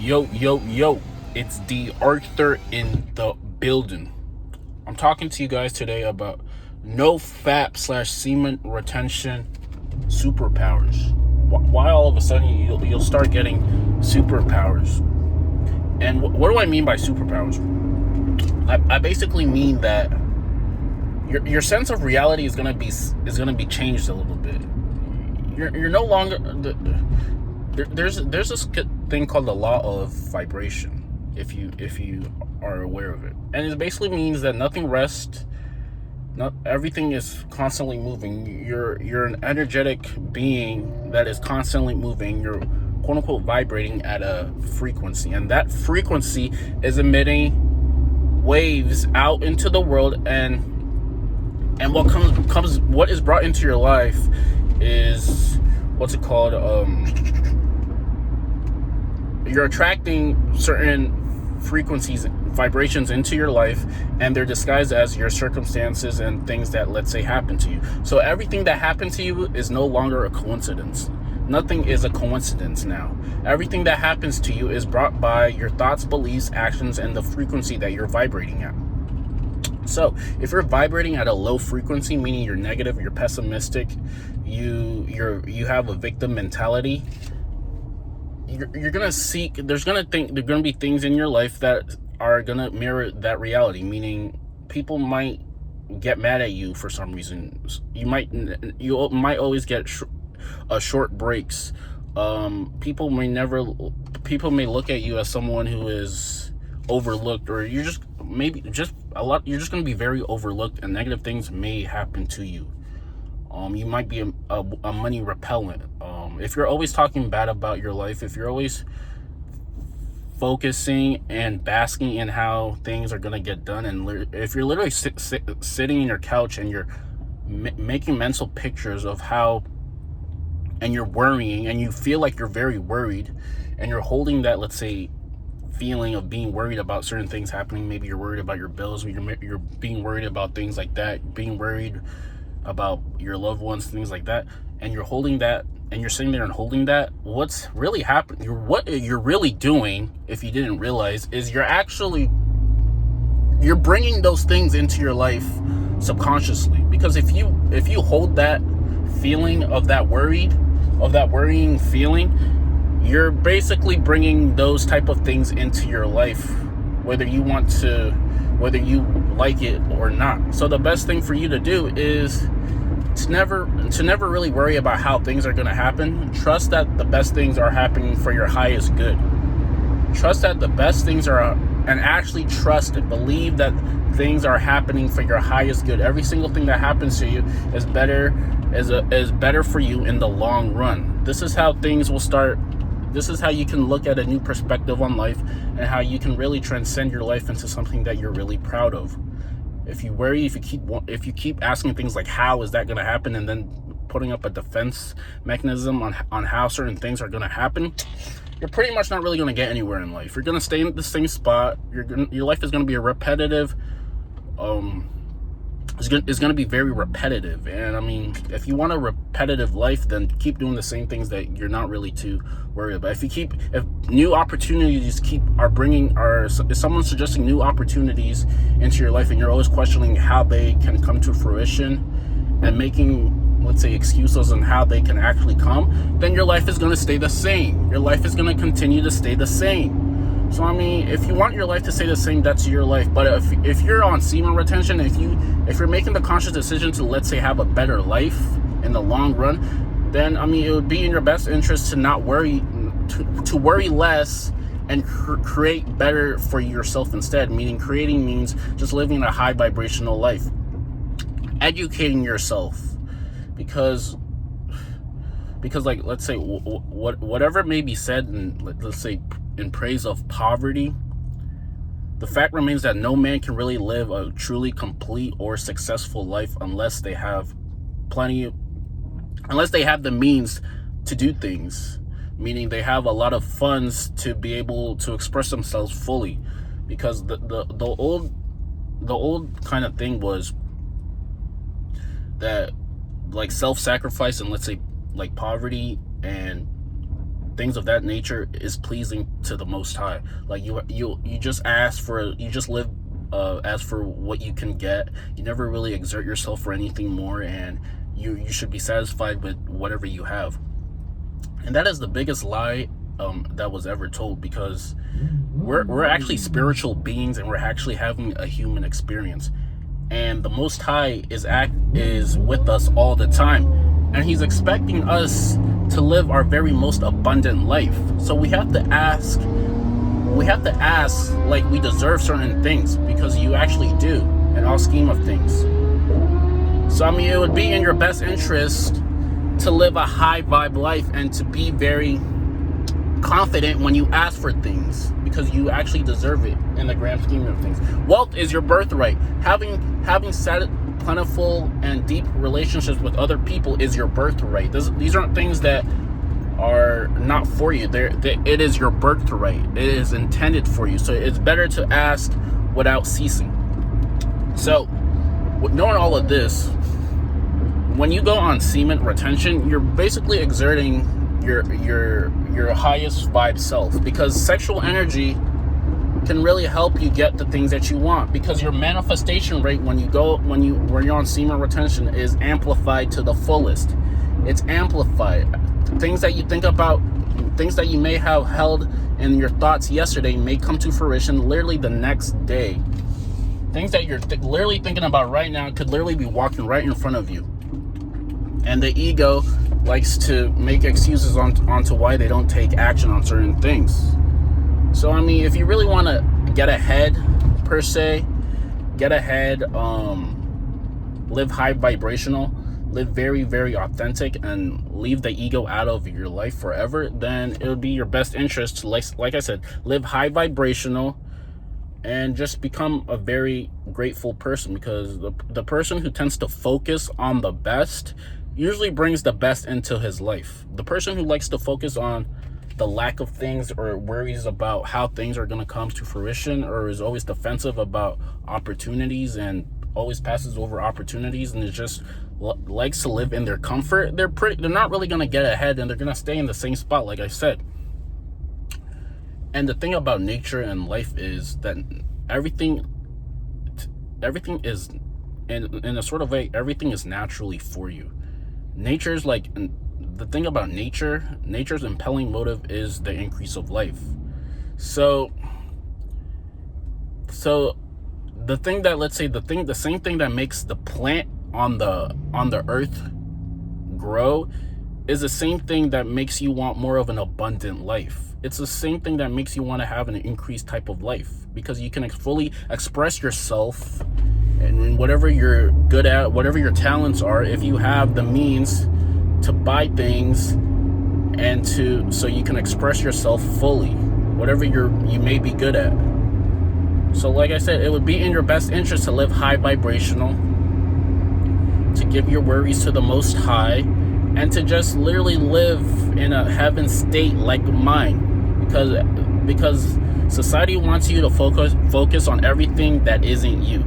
Yo, it's D.Arthur in the building. I'm talking to you guys today about no fap/semen retention superpowers. Why all of a sudden you'll start getting superpowers? And what do I mean by superpowers? I basically mean that your sense of reality is gonna be changed a little bit. You're no longer there's this thing called the law of vibration, if you are aware of it, and it basically means that nothing rests. Not everything is constantly moving. You're an energetic being that is constantly moving. You're quote unquote vibrating at a frequency, and that frequency is emitting waves out into the world, and what is brought into your life is what's it called? You're attracting certain frequencies, vibrations into your life, and they're disguised as your circumstances and things that, let's say, happen to you. So everything that happened to you is no longer a coincidence. Nothing is a coincidence now. Everything that happens to you is brought by your thoughts, beliefs, actions, and the frequency that you're vibrating at. So if you're vibrating at a low frequency, meaning you're negative, you're pessimistic, you have a victim mentality, you're gonna seek. There's gonna be things in your life that are gonna mirror that reality. Meaning, people might get mad at you for some reason. You might always get short breaks. People may look at you as someone who is overlooked, or you're just gonna be very overlooked, and negative things may happen to you. You might be a money repellent. If you're always talking bad about your life, if you're always focusing and basking in how things are gonna get done, and if you're literally sitting in your couch and you're making mental pictures of how, and you're worrying, and you feel like you're very worried, and you're holding that, let's say, feeling of being worried about certain things happening. Maybe you're worried about your bills, you're being worried about things like that, being worried about your loved ones, things like that, and you're holding that, and you're sitting there and holding that. What's really happening, what you're really doing, if you didn't realize, is you're bringing those things into your life subconsciously. Because if you hold that feeling of that worrying feeling, you're basically bringing those type of things into your life, whether you like it or not. So the best thing for you to do is to never really worry about how things are going to happen. Trust that the best things are happening for your highest good. Trust that the best things are, and actually trust and believe that things are happening for your highest good. Every single thing that happens to you is better for you in the long run. This is how things will start. This is how you can look at a new perspective on life, and how you can really transcend your life into something that you're really proud of. If you worry, if you keep asking things like how is that going to happen, and then putting up a defense mechanism on how certain things are going to happen, you're pretty much not really going to get anywhere in life. You're going to stay in the same spot. Your life is going to be a repetitive. It's going to be very repetitive. And I mean, if you want a repetitive life, then keep doing the same things that you're not really too worried about. If new opportunities if someone's suggesting new opportunities into your life, and you're always questioning how they can come to fruition, and making, let's say, excuses on how they can actually come, then your life is going to stay the same. Your life is going to continue to stay the same. So I mean, if you want your life to stay the same, that's your life. But if you're on semen retention, if you're making the conscious decision to, let's say, have a better life in the long run, then I mean, it would be in your best interest to not worry, to worry less, and create better for yourself instead. Meaning, creating means just living a high vibrational life, educating yourself, because like, let's say, whatever may be said, and let's say in praise of poverty, the fact remains that no man can really live a truly complete or successful life unless they have the means to do things. Meaning, they have a lot of funds to be able to express themselves fully. Because the old kind of thing was that, like, self-sacrifice, and let's say like poverty and things of that nature is pleasing to the Most High. Like you just live ask for what you can get. You never really exert yourself for anything more, and you should be satisfied with whatever you have. And that is the biggest lie that was ever told, because we're actually spiritual beings, and we're actually having a human experience. And the Most High is with us all the time, and He's expecting us to live our very most abundant life. So we have to ask like we deserve certain things, because you actually do in all scheme of things. So I mean, it would be in your best interest to live a high vibe life and to be very confident when you ask for things, because you actually deserve it in the grand scheme of things. Wealth is your birthright. Having plentiful and deep relationships with other people is your birthright. These aren't things that are not for you. It is your birthright. It is intended for you. So it's better to ask without ceasing. So, with knowing all of this, when you go on semen retention, you're basically exerting your highest vibe self, because sexual energy can really help you get the things that you want, because your manifestation rate when you're on semen retention is amplified to the fullest. It's amplified. Things that you think about, things that you may have held in your thoughts yesterday may come to fruition literally the next day. Things that you're literally thinking about right now could literally be walking right in front of you. And the ego likes to make excuses onto why they don't take action on certain things. So I mean, if you really want to get ahead, per se, live high vibrational, live very, very authentic, and leave the ego out of your life forever, then it would be your best interest to, like I said, live high vibrational and just become a very grateful person, because the person who tends to focus on the best usually brings the best into his life. The person who likes to focus on the lack of things, or worries about how things are going to come to fruition, or is always defensive about opportunities and always passes over opportunities, and is just likes to live in their comfort, they're not really going to get ahead, and they're going to stay in the same spot, like I said. And the thing about nature and life is that everything is, in a sort of way, everything is naturally for you. Nature's like, the thing about nature's impelling motive is the increase of life. So the thing that, let's say, the same thing that makes the plant on the earth grow is the same thing that makes you want more of an abundant life. It's the same thing that makes you want to have an increased type of life, because you can fully express yourself and whatever you're good at, whatever your talents are, if you have the means to buy things and so you can express yourself fully, whatever you may be good at. So like I said, it would be in your best interest to live high vibrational, to give your worries to the Most High, and to just literally live in a heaven state like mine, because society wants you to focus on everything that isn't you.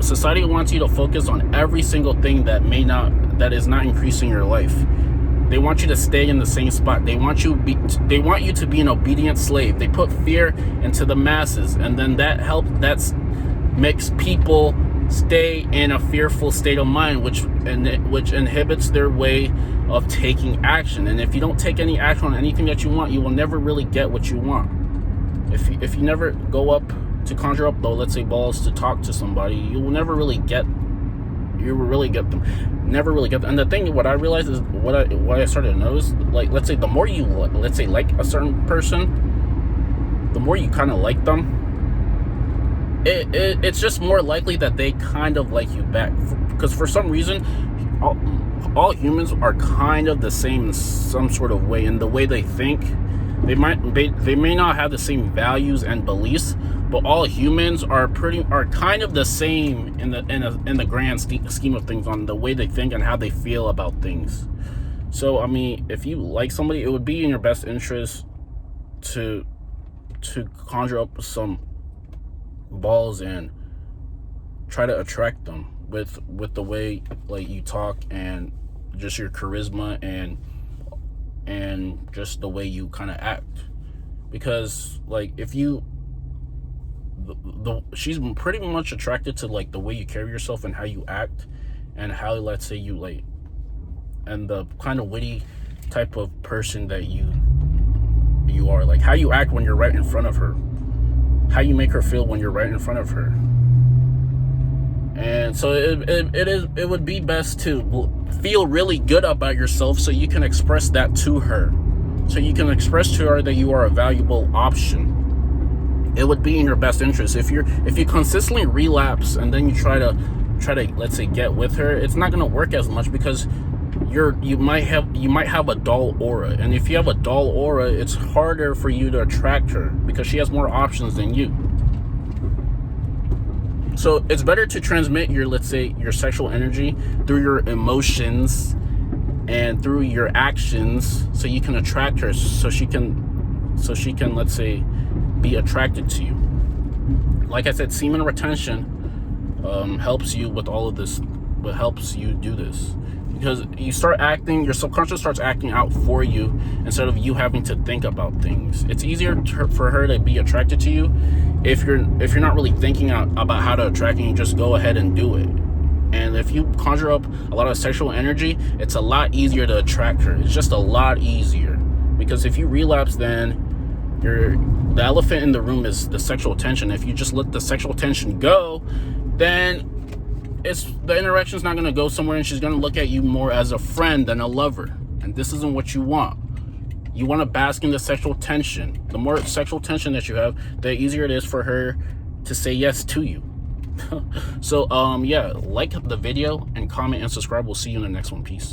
Society wants you to focus on every single thing that is not increasing your life. They want you to stay in the same spot. They want you to be an obedient slave. They put fear into the masses, and then that makes people stay in a fearful state of mind, which inhibits their way of taking action. And if you don't take any action on anything that you want, you will never really get what you want. If you never go up to conjure up, though, let's say, balls to talk to somebody, you will never really get them. Never really get them. And the thing, what I realized is, what I started to notice, like, let's say, the more you like a certain person, the more you kind of like them, it's just more likely that they kind of like you back, because for some reason all humans are kind of the same in some sort of way. In the way they think, they may not have the same values and beliefs, but all humans are kind of the same in the grand scheme of things, on the way they think and how they feel about things. So I mean, if you like somebody, it would be in your best interest to conjure up some balls and try to attract them with the way, like, you talk, and just your charisma, and and just the way you kind of act. Because like if you she's pretty much attracted to like the way you carry yourself and how you act, and how, let's say, you like, and the kind of witty type of person that you are, like how you act when you're right in front of her, how you make her feel when you're right in front of her. And so it would be best to feel really good about yourself so you can express that to her, so you can express to her that you are a valuable option. It would be in your best interest. If you consistently relapse and then you try to let's say get with her, it's not going to work as much, because you might have a dull aura, and if you have a dull aura, it's harder for you to attract her because she has more options than you. So it's better to transmit your, let's say, your sexual energy through your emotions and through your actions, so you can attract her, so she can, let's say, be attracted to you. Like I said, semen retention helps you with all of this, but helps you do this because you start acting, your subconscious starts acting out for you instead of you having to think about things. It's easier for her to be attracted to you if you're not really thinking about how to attract, and you just go ahead and do it. And if you conjure up a lot of sexual energy, it's a lot easier to attract her. It's just a lot easier, because if you relapse, then the elephant in the room is the sexual tension. If you just let the sexual tension go, then the interaction's not going to go somewhere, and she's going to look at you more as a friend than a lover. And this isn't what you want. You want to bask in the sexual tension. The more sexual tension that you have, the easier it is for her to say yes to you. So yeah, like the video and comment and subscribe. We'll see you in the next one. Peace.